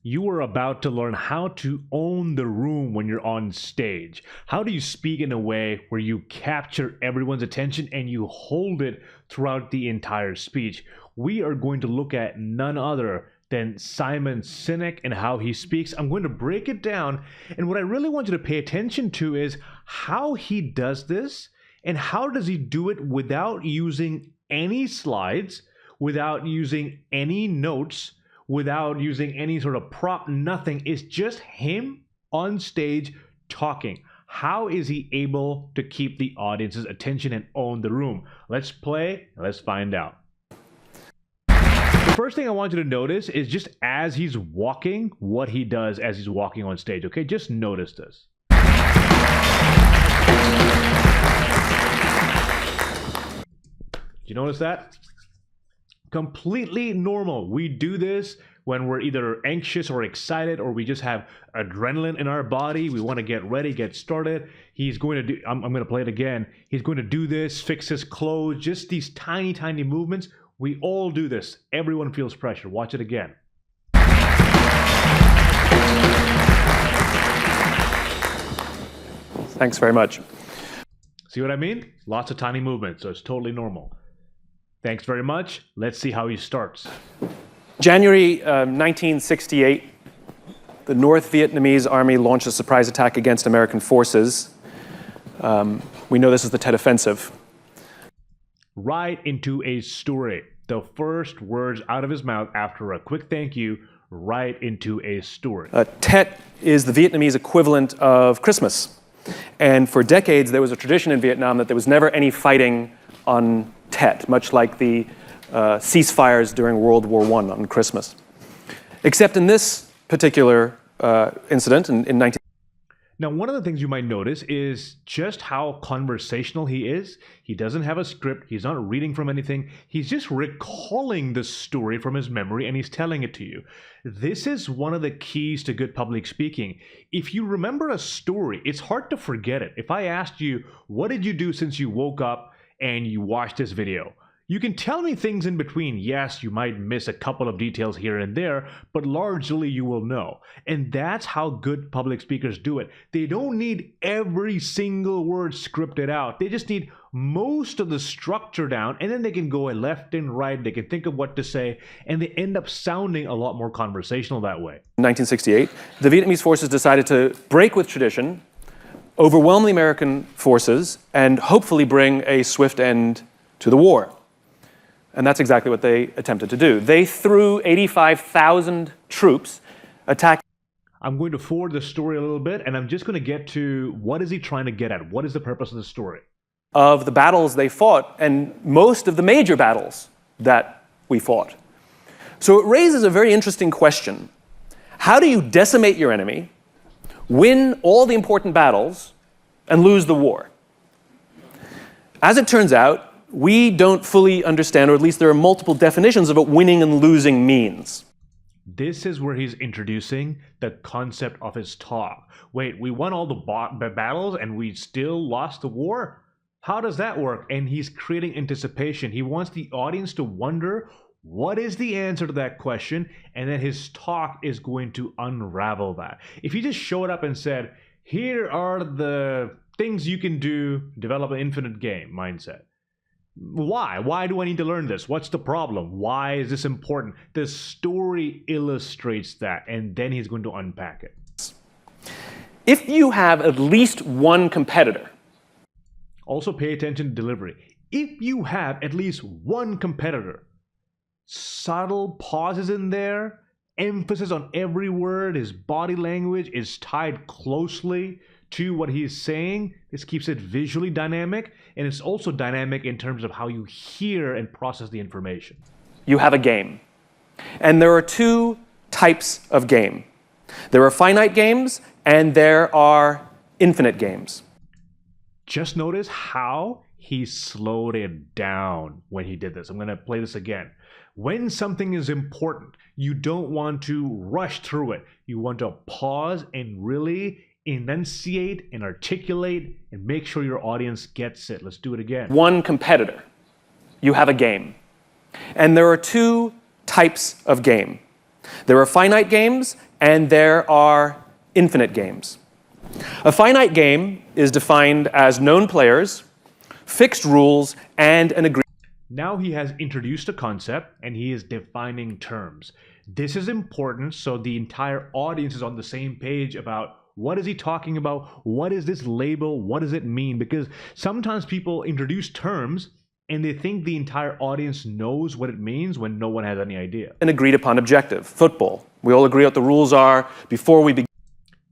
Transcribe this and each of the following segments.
You are about to learn how to own the room when you're on stage. How do you speak in a way where you capture everyone's attention and you hold it throughout the entire speech? We are going to look at none other than Simon Sinek and how he speaks. I'm going to break it down. And what I really want you to pay attention to is how he does this and how does he do it without using any slides, without using any notes, without using any sort of prop, nothing. It's just him on stage talking. How is he able to keep the audience's attention and own the room? Let's play, let's find out. The first thing I want you to notice is just as he's walking, what he does as he's walking on stage, okay? Just notice this. Did you notice that? Completely normal. We do this when we're either anxious or excited, or we just have adrenaline in our body. We want to get ready, get started. He's going to do, I'm going to play it again. He's going to do this, fix his clothes, just these tiny, tiny movements. We all do this. Everyone feels pressure. Watch it again. Thanks very much. See what I mean? Lots of tiny movements, so it's totally normal. Thanks very much. Let's see how he starts. January 1968, the North Vietnamese army launched a surprise attack against American forces. We know this as the Tet Offensive. Right into a story. The first words out of his mouth after a quick thank you, right into a story. Tet is the Vietnamese equivalent of Christmas. And for decades, there was a tradition in Vietnam that there was never any fighting on Tet, much like the ceasefires during World War I on Christmas. Except in this particular incident in 19... Now, one of the things you might notice is just how conversational he is. He doesn't have a script. He's not reading from anything. He's just recalling the story from his memory and he's telling it to you. This is one of the keys to good public speaking. If you remember a story, it's hard to forget it. If I asked you, what did you do since you woke up and you watched this video? You can tell me things in between. Yes, you might miss a couple of details here and there, but largely you will know. And that's how good public speakers do it. They don't need every single word scripted out. They just need most of the structure down, and then they can go left and right. They can think of what to say, and they end up sounding a lot more conversational that way. In 1968, the Vietnamese forces decided to break with tradition, overwhelm the American forces, and hopefully bring a swift end to the war. And that's exactly what they attempted to do. They threw 85,000 troops attacking. I'm going to forward the story a little bit, and I'm just going to get to what is he trying to get at? What is the purpose of the story? Of the battles they fought, and most of the major battles that we fought. So it raises a very interesting question. How do you decimate your enemy, win all the important battles, and lose the war? As it turns out, we don't fully understand, or at least there are multiple definitions of what winning and losing means. This is where he's introducing the concept of his talk. Wait, we won all the battles and we still lost the war? How does that work? And he's creating anticipation. He wants the audience to wonder what is the answer to that question, and then his talk is going to unravel that. If he just showed up and said, here are the things you can do, develop an infinite game mindset. Why? Why do I need to learn this? What's the problem? Why is this important? The story illustrates that, and then he's going to unpack it. If you have at least one competitor. Also pay attention to delivery. If you have at least one competitor, subtle pauses in there, emphasis on every word, his body language is tied closely to what he's saying. This keeps it visually dynamic, and it's also dynamic in terms of how you hear and process the information. You have a game. And there are two types of game. There are finite games, and there are infinite games. Just notice how he slowed it down when he did this. I'm going to play this again. When something is important, you don't want to rush through it. You want to pause and really enunciate and articulate and make sure your audience gets it. Let's do it again. One competitor. You have a game. And there are two types of game. There are finite games and there are infinite games. A finite game is defined as known players, fixed rules, and an agreed. Now he has introduced a concept and he is defining terms. This is important so the entire audience is on the same page about what is he talking about, what is this label, what does it mean? Because sometimes people introduce terms and they think the entire audience knows what it means when no one has any idea. An agreed upon objective, football. We all agree what the rules are before we begin.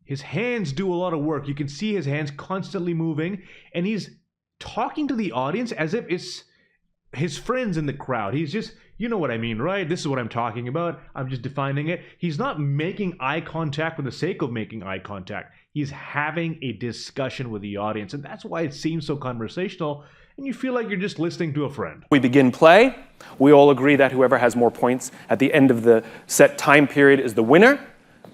His hands do a lot of work. You can see his hands constantly moving and he's talking to the audience as if it's his friends in the crowd. He's just, you know what I mean, right? This is what I'm talking about. I'm just defining it. He's not making eye contact for the sake of making eye contact. He's having a discussion with the audience, and that's why it seems so conversational, and you feel like you're just listening to a friend. We begin play. We all agree that whoever has more points at the end of the set time period is the winner,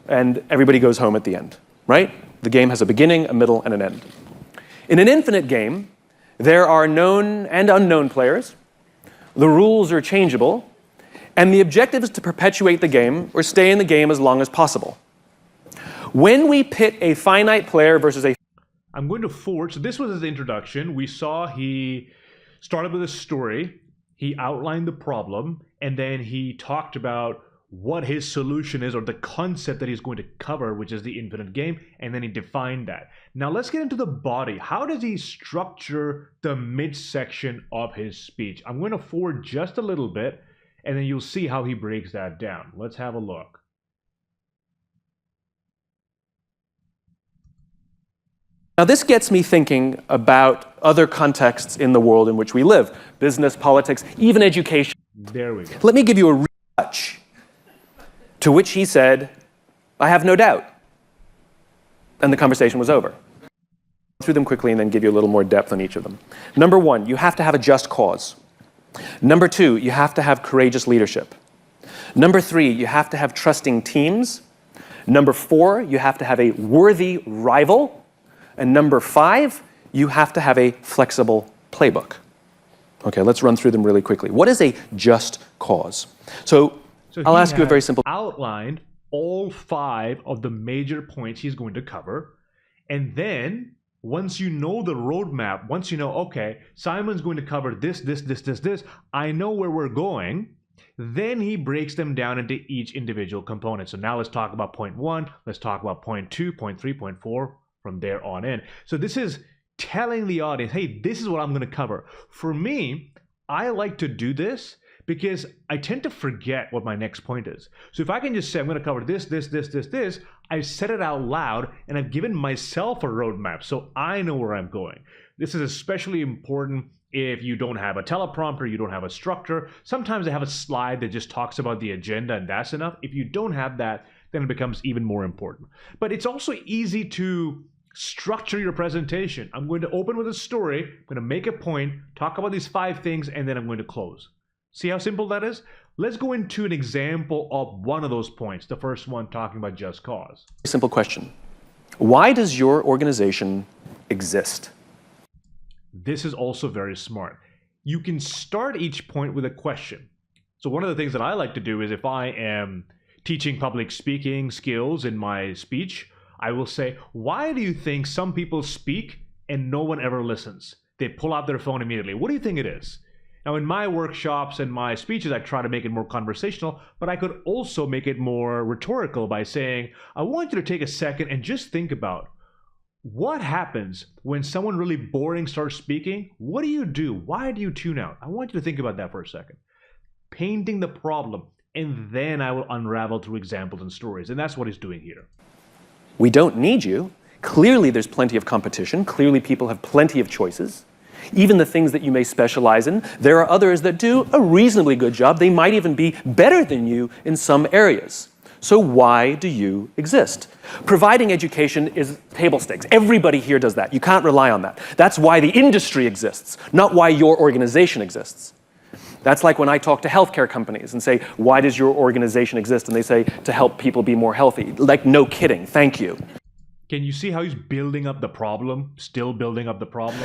and everybody goes home at the end, right? The game has a beginning, a middle, and an end. In an infinite game, there are known and unknown players. The rules are changeable, and the objective is to perpetuate the game or stay in the game as long as possible. When we pit a finite player versus a... I'm going to forward. So this was his introduction. We saw he started with a story, he outlined the problem, and then he talked about what his solution is or the concept that he's going to cover, which is the infinite game, and then he defined that. Now let's get into the body. How does he structure the midsection of his speech? I'm going to forward just a little bit, and then you'll see how he breaks that down. Let's have a look. Now this gets me thinking about other contexts in the world in which we live. Business, politics, even education. There we go. Let me give you a touch. To which he said, I have no doubt. And the conversation was over. I'll go through them quickly and then give you a little more depth on each of them. Number one, you have to have a just cause. Number two, you have to have courageous leadership. Number three, you have to have trusting teams. Number four, you have to have a worthy rival. And number five, you have to have a flexible playbook. Okay, let's run through them really quickly. What is a just cause? So I'll ask you a very simple... outlined all 5 of the major points he's going to cover. And then, once you know the roadmap, once you know, okay, Simon's going to cover this, I know where we're going, then he breaks them down into each individual component. So now let's talk about point 1, let's talk about point 2, point 3, point 4, from there on in. So this is telling the audience, hey, this is what I'm going to cover. For me, I like to do this because I tend to forget what my next point is. So if I can just say, I'm going to cover this, I've said it out loud and I've given myself a roadmap so I know where I'm going. This is especially important if you don't have a teleprompter, you don't have a structure. Sometimes I have a slide that just talks about the agenda and that's enough. If you don't have that, then it becomes even more important. But it's also easy to structure your presentation. I'm going to open with a story, I'm going to make a point, talk about these 5 things, and then I'm going to close. See how simple that is? Let's go into an example of one of those points. The first one talking about just cause. Simple question. Why does your organization exist? This is also very smart. You can start each point with a question. So one of the things that I like to do is if I am teaching public speaking skills in my speech, I will say, why do you think some people speak and no one ever listens? They pull out their phone immediately. What do you think it is? Now, in my workshops and my speeches, I try to make it more conversational, but I could also make it more rhetorical by saying, I want you to take a second and just think about what happens when someone really boring starts speaking. What do you do? Why do you tune out? I want you to think about that for a second. Painting the problem, and then I will unravel through examples and stories, and that's what he's doing here. We don't need you. Clearly, there's plenty of competition. Clearly, people have plenty of choices. Even the things that you may specialize in, there are others that do a reasonably good job. They might even be better than you in some areas. So why do you exist? Providing education is table stakes. Everybody here does that. You can't rely on that. That's why the industry exists, not why your organization exists. That's like when I talk to healthcare companies and say, why does your organization exist? And they say, to help people be more healthy. Like, no kidding, thank you. Can you see how he's building up the problem, still building up the problem?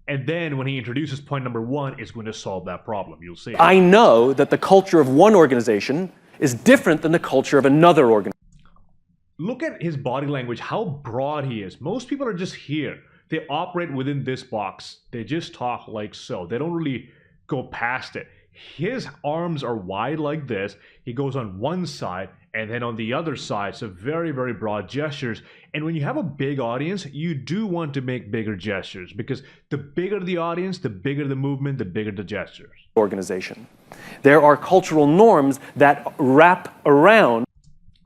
And then when he introduces point number 1, it's going to solve that problem. You'll see. I know that the culture of one organization is different than the culture of another organization. Look at his body language, how broad he is. Most people are just here. They operate within this box. They just talk like so. They don't really go past it. His arms are wide like this. He goes on one side and then on the other side. So very, very broad gestures. And when you have a big audience, you do want to make bigger gestures because the bigger the audience, the bigger the movement, the bigger the gestures. Organization. There are cultural norms that wrap around.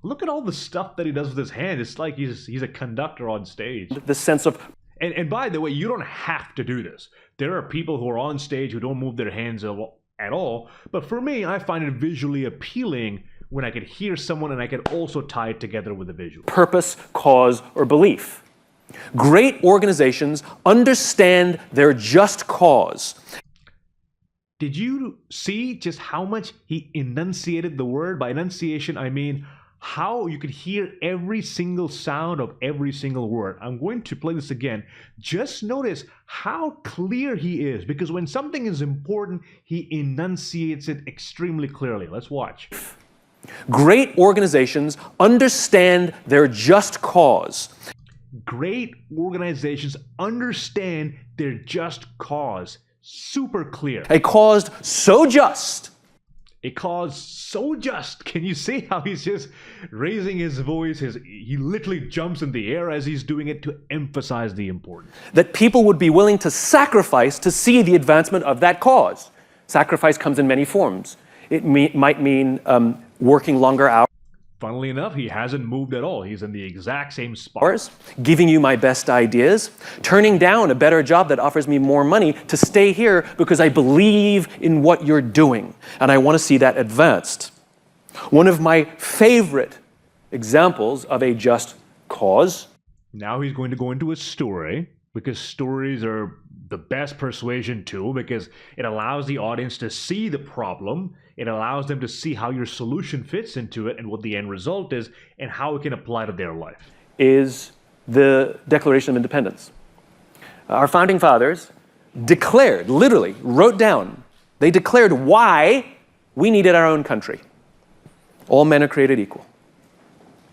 Look at all the stuff that he does with his hand. It's like he's a conductor on stage. The sense of. And by the way, you don't have to do this. There are people who are on stage who don't move their hands at all. But for me, I find it visually appealing when I can hear someone and I can also tie it together with a visual. Purpose, cause, or belief. Great organizations understand their just cause. Did you see just how much he enunciated the word? By enunciation, I mean how you could hear every single sound of every single word. I'm going to play this again. Just notice how clear he is, because when something is important, he enunciates it extremely clearly. Let's watch. Great organizations understand their just cause. Great organizations understand their just cause. Super clear. A cause so just. A cause so just. Can you see how he's just raising his voice? He literally jumps in the air as he's doing it to emphasize the importance. That people would be willing to sacrifice to see the advancement of that cause. Sacrifice comes in many forms. It might mean working longer hours. Funnily enough, he hasn't moved at all. He's in the exact same spot. Giving you my best ideas, turning down a better job that offers me more money to stay here because I believe in what you're doing and I want to see that advanced. One of my favorite examples of a just cause. Now he's going to go into a story, because stories are the best persuasion tool because it allows the audience to see the problem. It allows them to see how your solution fits into it and what the end result is and how it can apply to their life. Is the Declaration of Independence. Our founding fathers declared, literally wrote down, they declared why we needed our own country. All men are created equal,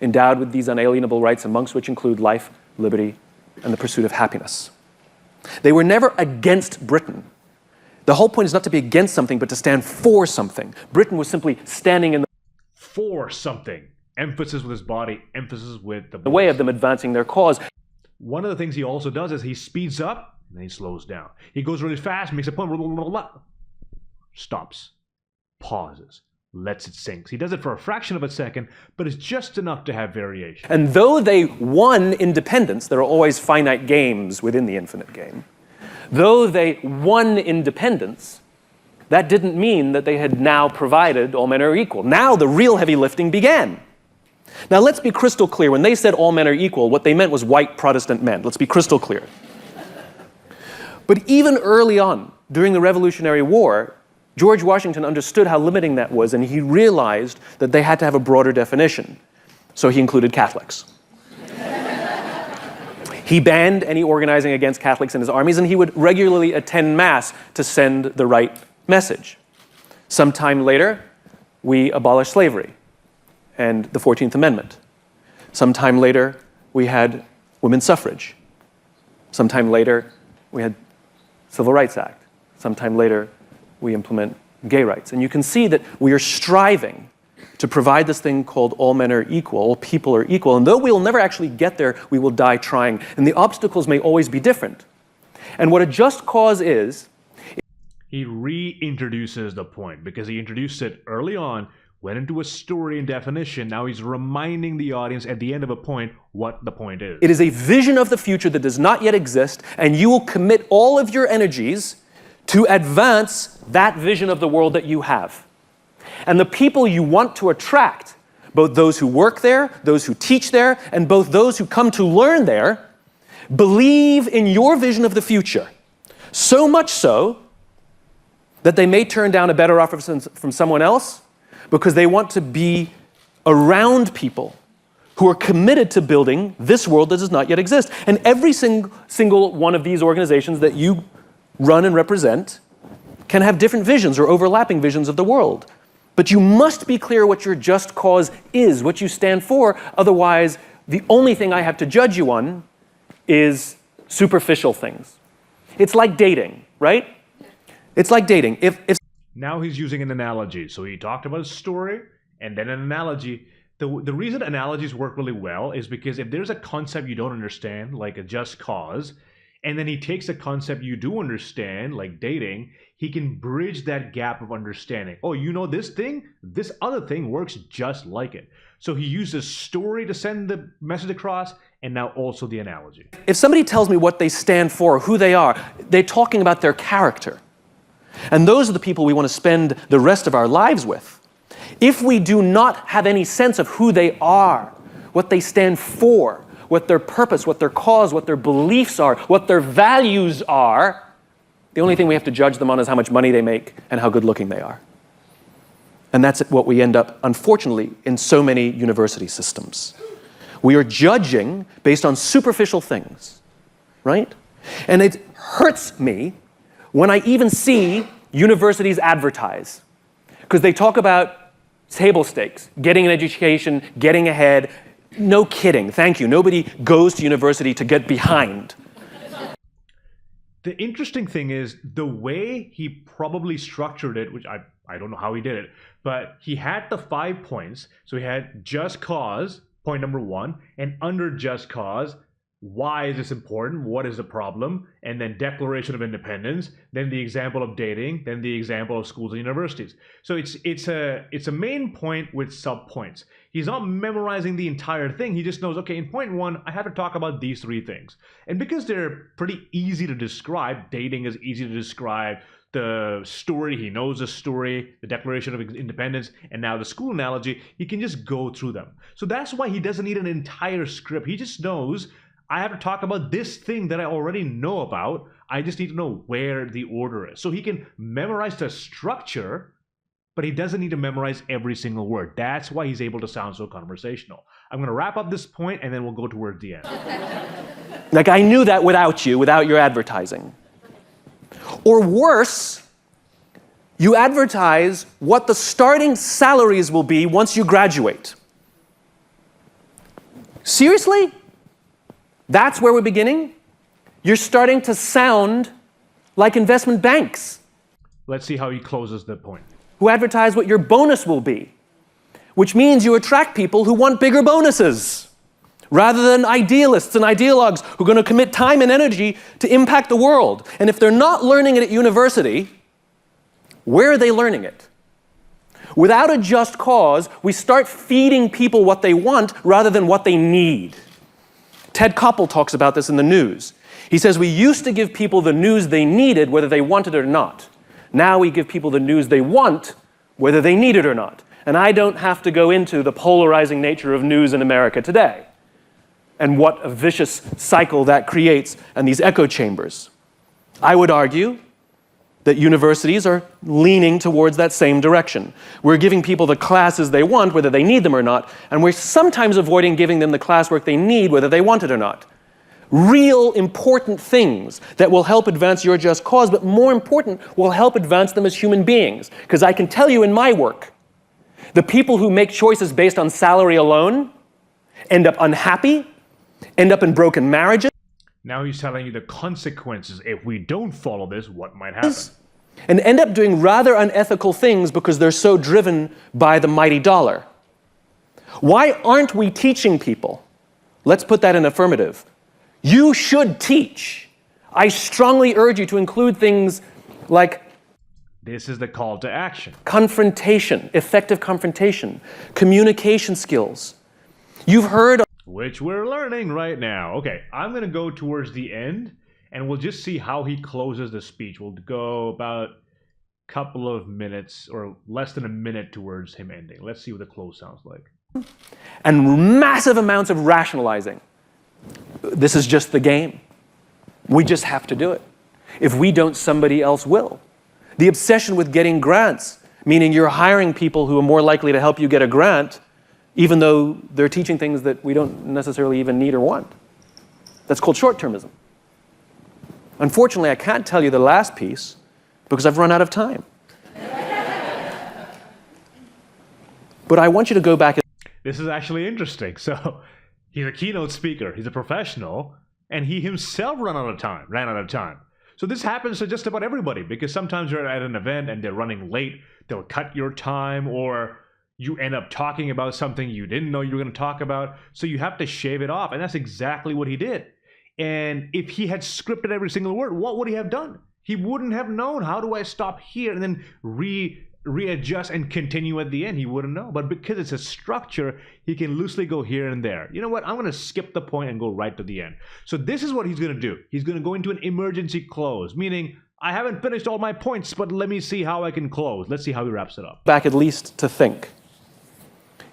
endowed with these unalienable rights, amongst which include life, liberty, and the pursuit of happiness. They were never against Britain. The whole point is not to be against something, but to stand for something. Britain was simply standing in the for something. Emphasis with his body, emphasis with the way of them advancing their cause. One of the things he also does is he speeds up and then he slows down. He goes really fast, makes a point, blah, blah, blah, blah, stops, pauses, lets it sink. He does it for a fraction of a second, but it's just enough to have variation. And though they won independence, there are always finite games within the infinite game. Though they won independence, that didn't mean that they had now provided all men are equal. Now the real heavy lifting began. Now let's be crystal clear. When they said all men are equal, what they meant was white Protestant men. Let's be crystal clear. But even early on, during the Revolutionary War, George Washington understood how limiting that was, and he realized that they had to have a broader definition. So he included Catholics. He banned any organizing against Catholics in his armies, and he would regularly attend Mass to send the right message. Sometime later, we abolished slavery and the 14th Amendment. Sometime later, we had women's suffrage. Sometime later, we had Civil Rights Act. Sometime later, we implement gay rights. And you can see that we are striving to provide this thing called all men are equal, all people are equal. And though we will never actually get there, we will die trying. And the obstacles may always be different. And what a just cause is... He reintroduces the point because he introduced it early on, went into a story and definition. Now he's reminding the audience at the end of a point what the point is. It is a vision of the future that does not yet exist, and you will commit all of your energies to advance that vision of the world that you have. And the people you want to attract, both those who work there, those who teach there, and both those who come to learn there, believe in your vision of the future. So much so that they may turn down a better offer from someone else because they want to be around people who are committed to building this world that does not yet exist. And every single one of these organizations that you run and represent can have different visions or overlapping visions of the world. But you must be clear what your just cause is, what you stand for. Otherwise, the only thing I have to judge you on is superficial things. It's like dating, right? It's like dating. If Now he's using an analogy. So he talked about a story and then an analogy. The reason analogies work really well is because if there's a concept you don't understand, like a just cause, and then he takes a concept you do understand, like dating, he can bridge that gap of understanding. Oh, you know this thing? This other thing works just like it. So he uses story to send the message across, and now also the analogy. if somebody tells me what they stand for, who they are, they're talking about their character. And those are the people we want to spend the rest of our lives with. If we do not have any sense of who they are, what they stand for, what their purpose, what their cause, what their beliefs are, what their values are, the only thing we have to judge them on is how much money they make and how good looking they are. And that's what we end up, unfortunately, in so many university systems. We are judging based on superficial things, right? And it hurts me when I even see universities advertise, because they talk about table stakes, getting an education, getting ahead. No kidding, thank you. Nobody goes to university to get behind. The interesting thing is the way he probably structured it, which I don't know how he did it, but he had the 5 points. So he had just cause, point number 1, and under just cause, why is this important? What is the problem? And then Declaration of Independence, then the example of dating, then the example of schools and universities. So it's a main point with sub-points. He's not memorizing the entire thing. He just knows, okay, in point 1, I have to talk about these 3 things. And because they're pretty easy to describe, dating is easy to describe, the story, he knows the story, the Declaration of Independence, and now the school analogy, he can just go through them. So that's why he doesn't need an entire script. He just knows, I have to talk about this thing that I already know about. I just need to know where the order is. So he can memorize the structure, but he doesn't need to memorize every single word. That's why he's able to sound so conversational. I'm going to wrap up this point, and then we'll go towards the end. Like, I knew that without you, without your advertising. Or worse, you advertise what the starting salaries will be once you graduate. Seriously? That's where we're beginning? You're starting to sound like investment banks. Let's see how he closes the point. Who advertise what your bonus will be, which means you attract people who want bigger bonuses, rather than idealists and ideologues who are going to commit time and energy to impact the world. And if they're not learning it at university, where are they learning it? Without a just cause, we start feeding people what they want rather than what they need. Ted Koppel talks about this in the news. He says we used to give people the news they needed whether they wanted it or not. Now we give people the news they want whether they need it or not. And I don't have to go into the polarizing nature of news in America today and what a vicious cycle that creates and these echo chambers. I would argue that universities are leaning towards that same direction. We're giving people the classes they want, whether they need them or not, and we're sometimes avoiding giving them the classwork they need, whether they want it or not. Real important things that will help advance your just cause, but more important, will help advance them as human beings. Because I can tell you in my work, the people who make choices based on salary alone end up unhappy, end up in broken marriages. Now he's telling you the consequences. If we don't follow this, what might happen? And end up doing rather unethical things because they're so driven by the mighty dollar. Why aren't we teaching people? Let's put that in affirmative. You should teach. I strongly urge you to include things like This is the call to action. confrontation, effective confrontation, communication skills. You've heard Which we're learning right now. Okay, I'm going to go towards the end, and we'll just see how he closes the speech. We'll go about a couple of minutes, or less than a minute towards him ending. Let's see what the close sounds like. and massive amounts of rationalizing. This is just the game. We just have to do it. If we don't, somebody else will. The obsession with getting grants, meaning you're hiring people who are more likely to help you get a grant, even though they're teaching things that we don't necessarily even need or want. That's called short-termism. Unfortunately, I can't tell you the last piece because I've run out of time. But I want you to go back. This is actually interesting. So he's a keynote speaker, he's a professional, and he himself ran out of time. So this happens to just about everybody, because sometimes you're at an event and they're running late, they'll cut your time, or you end up talking about something you didn't know you were going to talk about. So you have to shave it off. And that's exactly what he did. And if he had scripted every single word, what would he have done? He wouldn't have known, how do I stop here and then readjust and continue at the end? He wouldn't know. But because it's a structure, he can loosely go here and there. You know what? I'm going to skip the point and go right to the end. So this is what he's going to do. He's going to go into an emergency close, meaning I haven't finished all my points, but let me see how I can close. Let's see how he wraps it up. Back at least to think.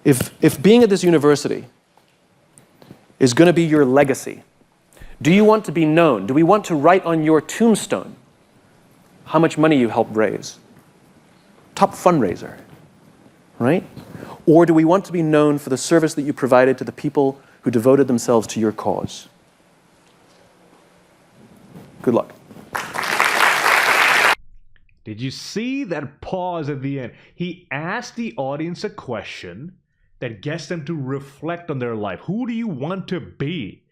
If being at this university is going to be your legacy, do you want to be known? Do we want to write on your tombstone how much money you helped raise? Top fundraiser, right? Or do we want to be known for the service that you provided to the people who devoted themselves to your cause? Good luck. Did you see that pause at the end? He asked the audience a question that gets them to reflect on their life. Who do you want to be?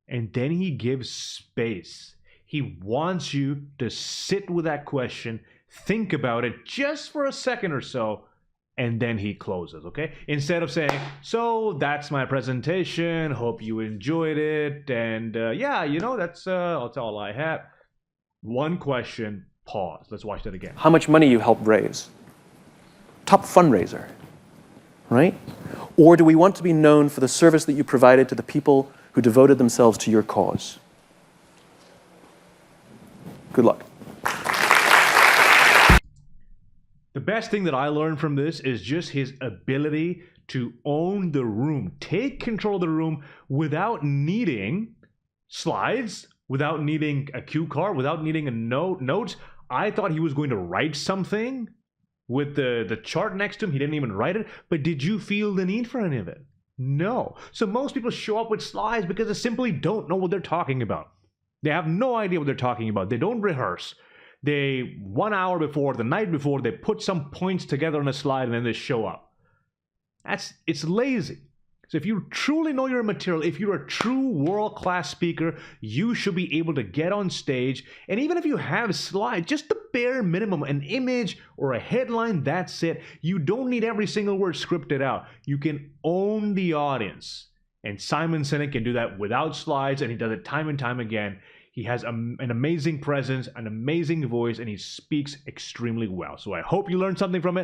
And then he gives space. He wants you to sit with that question, think about it just for a second or so, and then he closes, okay? Instead of saying, so that's my presentation, hope you enjoyed it, and yeah, you know, that's all I have. One question, pause. Let's watch that again. How much money you helped raise? Top fundraiser, right? Or do we want to be known for the service that you provided to the people who devoted themselves to your cause? Good luck. The best thing that I learned from this is just his ability to own the room, take control of the room without needing slides, without needing a cue card, without needing a notes. I thought he was going to write something with the chart next to him. He didn't even write it. But did you feel the need for any of it? No. So most people show up with slides because they simply don't know what they're talking about. They have no idea what they're talking about. They don't rehearse. They, 1 hour before, the night before, they put some points together on a slide and then they show up. It's lazy. So if you truly know your material, if you're a true world-class speaker, you should be able to get on stage. And even if you have slides, just the bare minimum, an image or a headline, that's it. You don't need every single word scripted out. You can own the audience. And Simon Sinek can do that without slides, and he does it time and time again. He has an amazing presence, an amazing voice, and he speaks extremely well. So I hope you learned something from it.